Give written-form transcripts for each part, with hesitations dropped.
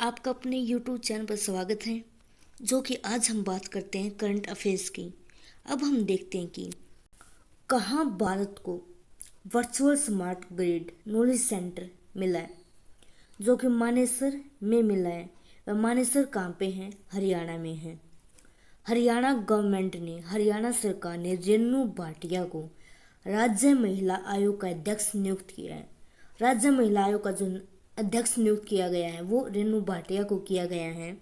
आपका अपने YouTube channel पर स्वागत है। जो कि आज हम बात करते हैं करंट अफेयर्स की। अब हम देखते हैं कि कहाँ भारत को virtual smart grid knowledge centre मिला है, जो कि मानेसर में मिला है। वह मानेसर कहाँ पे है? हरियाणा में है। हरियाणा गवर्नमेंट ने, हरियाणा सरकार ने रेणु भाटिया को राज्य महिला आयोग का अध्यक्ष नियुक्त किया है। राज्य महिला आयोग का जो अध्यक्ष नियुक्त किया गया है वो रेणु भाटिया को किया गया है।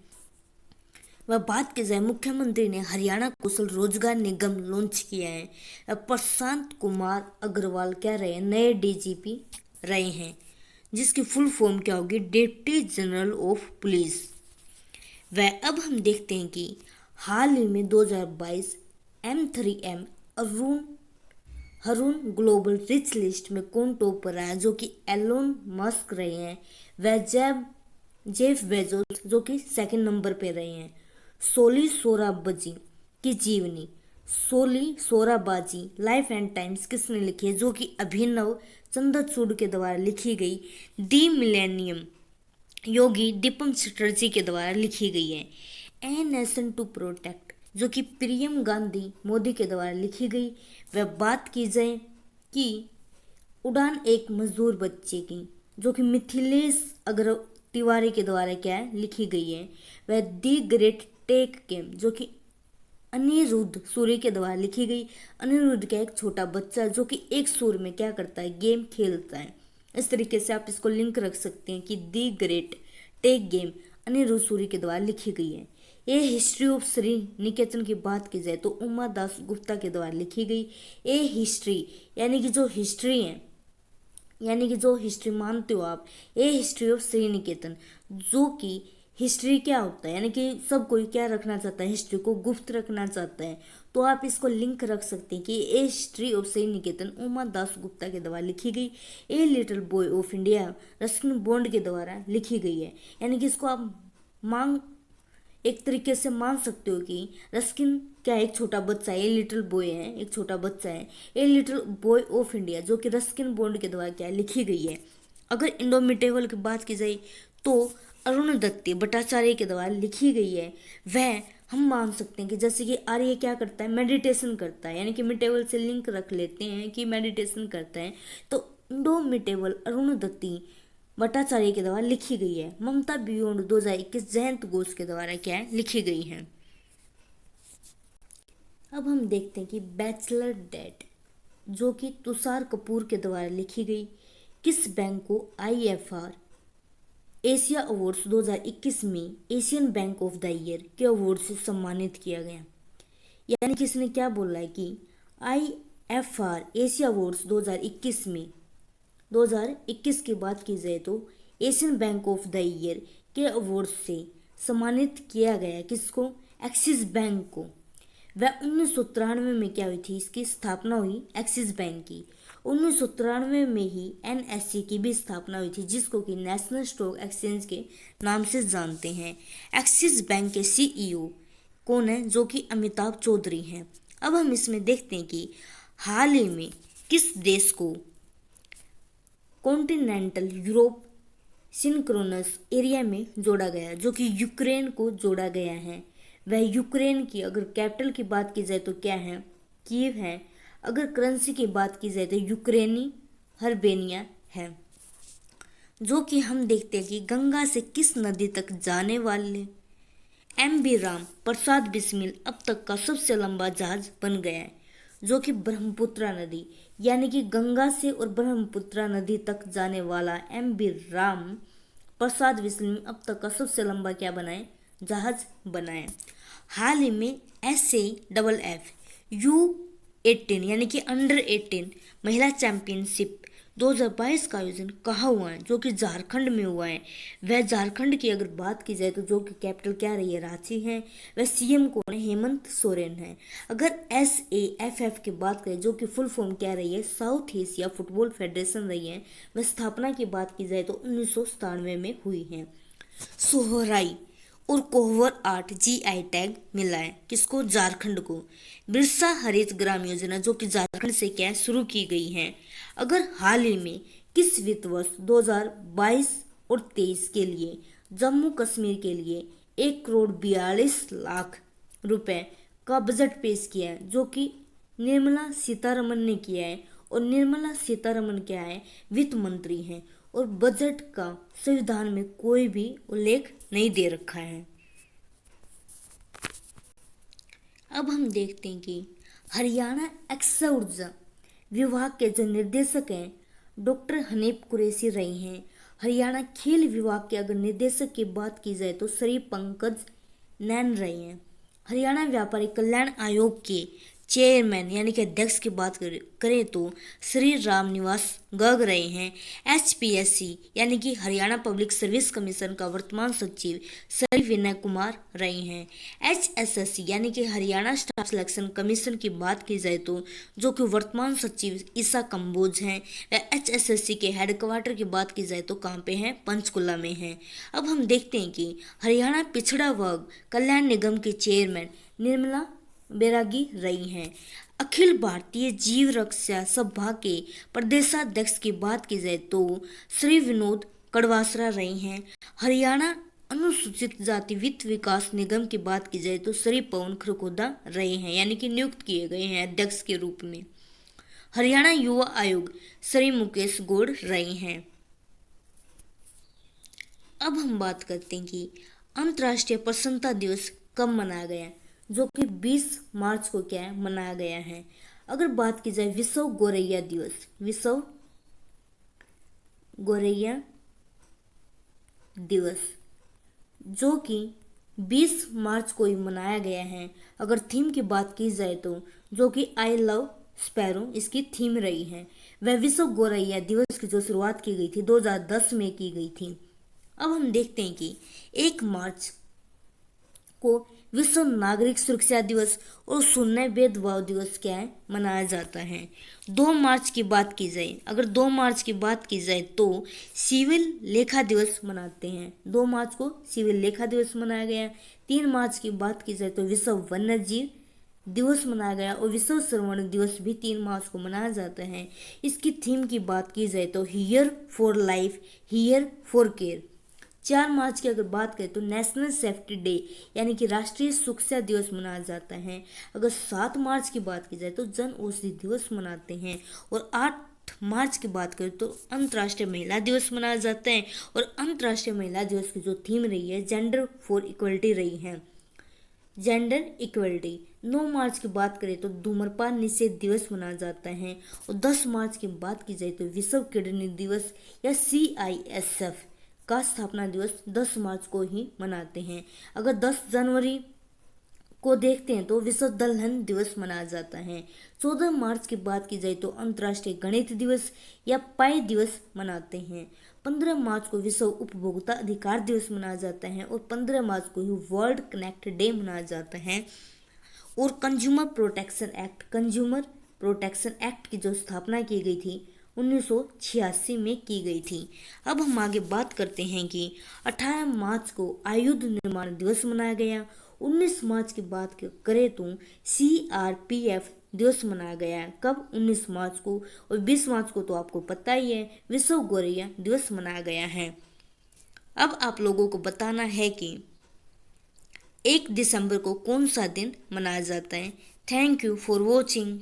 वह बात की जाए, मुख्यमंत्री ने हरियाणा कौशल रोजगार निगम लॉन्च किया है। प्रशांत कुमार अग्रवाल क्या रहे हैं? नए डीजीपी रहे हैं, जिसकी फुल फॉर्म क्या होगी? Deputy general of police. वह अब हम देखते हैं कि हाल ही में 2022 M3M Haroon global rich list में कौन टॉप पर आया? जो कि एलोन मस्क रहे हैं। वह जेफ बेजोस जो कि सेकंड नंबर पे रहे हैं। सोली सोराबजी की जीवनी, सोली सोराबाजी लाइफ एंड टाइम्स किसने लिखी है? जो कि अभिनव चंद्रचूड़ के द्वारा लिखी गई। दी मिलेनियम योगी दीपम चटर्जी के द्वारा लिखी गई है। ए नेशन टू प्रोटेक्ट जो कि प्रियम गांधी मोदी के द्वारा लिखी गई। वह बात की जाए कि उड़ान एक मजदूर बच्चे की, जो कि मिथिलेश अग्र तिवारी के द्वारा क्या है? लिखी गई है। वह दी ग्रेट टेक गेम जो कि अनिरुद्ध सूर्य के द्वारा लिखी गई। अनिरुद्ध का एक छोटा बच्चा जो कि एक सुर में क्या करता है? गेम खेलता है। इस तरीके से आप इसको लिंक रख सकते हैं कि the great tech game Anirudh Suri के द्वारा लिखी गई है। ये हिस्ट्री ऑफ श्री निकेतन की बात की जाए तो उमा दास गुप्ता के द्वारा लिखी गई। ये हिस्ट्री यानी कि जो हिस्ट्री है, यानी कि जो हिस्ट्री मानते हो आप, ये हिस्ट्री ऑफ श्री निकेतन, जो कि हिस्ट्री क्या होता है, यानी कि सब कोई क्या रखना चाहता है? हिस्ट्री को गुप्त रखना चाहता है। तो आप इसको लिंक रख सकते हैं कि ये हिस्ट्री ऑफ श्री निकेतन उमा दास गुप्ता के द्वारा लिखी गई। A little boy of India Ruskin bond के द्वारा लिखी गई है। यानी कि इसको आप एक तरीके से मान सकते हो कि रस्किन क्या एक छोटा बच्चा है, ये लिटिल बॉय है, एक छोटा बच्चा है। A little boy of India जो कि रस्किन बॉन्ड के द्वारा क्या लिखी गई है। अगर इंडोमिटेबल की बात की जाए तो अरुणदत्ती भट्टाचार्य के द्वारा लिखी गई है। वह हम मान सकते हैं कि जैसे कि आर्य क्या करता है? मेडिटेशन करता है, यानी कि मिटेबल से लिंक रख लेते हैं कि मेडिटेशन करता है। तो इंडोमिटेबल अरुणदत्ती भट्टाचार्य के द्वारा लिखी गई है। ममता बियॉन्ड 2021 जयंत घोष के द्वारा क्या है? लिखी गई है। अब हम देखते हैं कि बैचलर डेट जो कि तुषार कपूर के द्वारा लिखी गई। किस बैंक को IFR एशिया अवार्ड्स 2021 में Asian bank of the year के अवार्ड से सम्मानित किया गया? यानी कि इसने क्या बोला है कि IFR एशिया अवार्ड्स 2021 की बात की जाए तो Asian bank of the year के अवार्ड से सम्मानित किया गया। किसको? एक्सिस बैंक को। वह 1993 में क्या हुई थी? इसकी स्थापना हुई एक्सिस बैंक की। 1993 में ही NSE की भी स्थापना हुई थी, जिसको कि नेशनल स्टॉक एक्सचेंज के नाम से जानते हैं। एक्सिस बैंक के CEO कौन है? जो कि अमिताभ चौधरी हैं। अब हम इसमें देखते हैं कि हाल ही में किस देश को कॉन्टिनेंटल यूरोप सिंक्रोनस एरिया में जोड़ा गया? जो कि यूक्रेन को जोड़ा गया है। वह यूक्रेन की अगर कैपिटल की बात की जाए तो क्या है? कीव है। अगर करेंसी की बात की जाए तो यूक्रेनी हर्बेनिया है। जो कि हम देखते हैं कि गंगा से किस नदी तक जाने वाले MB राम प्रसाद बिस्मिल अब तक का सबसे लंबा जहाज बन गया है। जो कि ब्रह्मपुत्रा नदी, यानी कि गंगा से और ब्रह्मपुत्रा नदी तक जाने वाला MB राम प्रसाद बिस्मिल अब तक का सबसे लंबा क्या बनाए? जहाज बनाए। हाल ही में SAFF U18 यानी कि अंडर 18 महिला चैंपियनशिप 2022 का आयोजन कहाँ हुआ है? जो कि झारखंड में हुआ है। वह झारखंड की अगर बात की जाए तो जो कि कैपिटल क्या रही है? रांची है। वह CM कौन है? हेमंत सोरेन है। अगर SAFF की बात करें जो कि फुल फॉर्म क्या रही है? साउथ एशिया फुटबॉल फेडरेशन रही है। वह स्थापना की बात की जाए तो 1997 में हुई है। सोहराई और कोहवर आर्ट GI टैग मिला है। किसको? झारखंड को। बिरसा हरित ग्राम योजना जो कि झारखंड से क्या शुरू की गई है। अगर हाल ही में किस वित्त वर्ष 2022 और 23 के लिए जम्मू कश्मीर के लिए 1,42 करोड़ रुपए का बजट पेश किया है, जो कि निर्मला सीतारमन ने किया है। और निर्मला सीतारमन क्या है, वित्त मंत्री हैं, और बजट का संविधान में कोई भी उल्लेख नहीं दे रखा है। अब हम देखते हैं कि हरियाणा एक्स ऊर्जा विभाग के जो निर्देशक हैं डॉक्टर हनीफ कुरैशी रहे हैं। हरियाणा खेल विभाग के अगर निर्देशक की बात की जाए तो श्री पंकज नैन रहे हैं। हरियाणा व्यापारी कल्याण आयोग के चेयरमैन यानी कि अध्यक्ष की बात करें तो श्री रामनिवास गर्ग रहे हैं। HPSC यानी कि हरियाणा पब्लिक सर्विस कमीशन का वर्तमान सचिव श्री विनय कुमार रहे हैं। HSSC यानी कि हरियाणा स्टाफ सिलेक्शन कमीशन की बात की जाए तो जो कि वर्तमान सचिव ईसा कंबोज हैं। व HSSC के हेडक्वार्टर की बात की जाए तो कहाँ पे हैं, पंचकुला में हैं। अब हम देखते हैं कि हरियाणा पिछड़ा वर्ग कल्याण निगम के चेयरमैन निर्मला बैरागी रही हैं। अखिल भारतीय जीव रक्षा सभा के प्रदेशाध्यक्ष की बात की जाए तो श्री विनोद कड़वासरा रहे हैं। हरियाणा अनुसूचित जाति वित्त विकास निगम की बात की जाए तो श्री पवन खरखोदा रहे हैं, यानी कि नियुक्त किए गए हैं अध्यक्ष के रूप में। हरियाणा युवा आयोग श्री मुकेश गौड़ रहे हैं। अब हम बात करते हैं कि अंतर्राष्ट्रीय प्रसन्नता दिवस कब मनाया गया, जो कि 20 मार्च को क्या है मनाया गया है। अगर बात की जाए विश्व गोरैया दिवस, विश्व गोरैया दिवस जो कि 20 मार्च को ही मनाया गया है। अगर थीम की बात की जाए तो जो कि आई लव स्पैरो इसकी थीम रही है। वह विश्व गोरैया दिवस की जो शुरुआत की गई थी 2010 में की गई थी। अब हम देखते हैं कि 1 मार्च को विश्व नागरिक सुरक्षा दिवस और शून्य भेदभाव दिवस क्या है मनाया जाता है। 2 मार्च की बात की जाए, अगर 2 मार्च की बात की जाए तो सिविल लेखा दिवस मनाते हैं। 2 मार्च को सिविल लेखा दिवस मनाया गया। 3 मार्च की बात की जाए तो विश्व वन्य जीव दिवस मनाया गया और विश्व श्रवण दिवस भी 3 मार्च को मनाया जाता है। इसकी थीम की बात की जाए तो here for life, here for care. 4 मार्च की अगर बात करें तो नेशनल सेफ्टी डे यानी कि राष्ट्रीय सुरक्षा दिवस मनाया जाता है। अगर 7 मार्च की बात की जाए तो जन औषधि दिवस मनाते हैं। और 8 मार्च की बात करें तो अंतर्राष्ट्रीय महिला दिवस मनाया जाता है। और अंतर्राष्ट्रीय महिला दिवस की जो थीम रही है जेंडर फॉर इक्वलिटी रही है, जेंडर इक्वलिटी। 9 मार्च की बात करें तो धूम्रपान निषेध दिवस मनाया जाता है। और 10 मार्च की बात की जाए तो विश्व किडनी दिवस या CISF का स्थापना दिवस 10 मार्च को ही मनाते हैं। अगर 10 जनवरी को देखते हैं तो विश्व दलहन दिवस मनाया जाता है। 14 मार्च की बात की जाए तो अंतर्राष्ट्रीय गणित दिवस या पाई दिवस मनाते हैं। 15 मार्च को विश्व उपभोक्ता अधिकार दिवस मनाया जाता है। और 15 मार्च को ही वर्ल्ड कनेक्ट डे मनाया जाता है। और कंज्यूमर प्रोटेक्शन एक्ट की जो स्थापना की गई थी 1986 में की गई थी। अब हम आगे बात करते हैं कि 18 मार्च को आयुध निर्माण दिवस मनाया गया। 19 मार्च की बात करें तो CRPF दिवस मनाया गया है। कब? 19 मार्च को। और 20 मार्च को तो आपको पता ही है विश्व गोरैया दिवस मनाया गया है। अब आप लोगों को बताना है कि 1 दिसंबर को कौन सा दिन मनाया जाता है। Thank you for watching.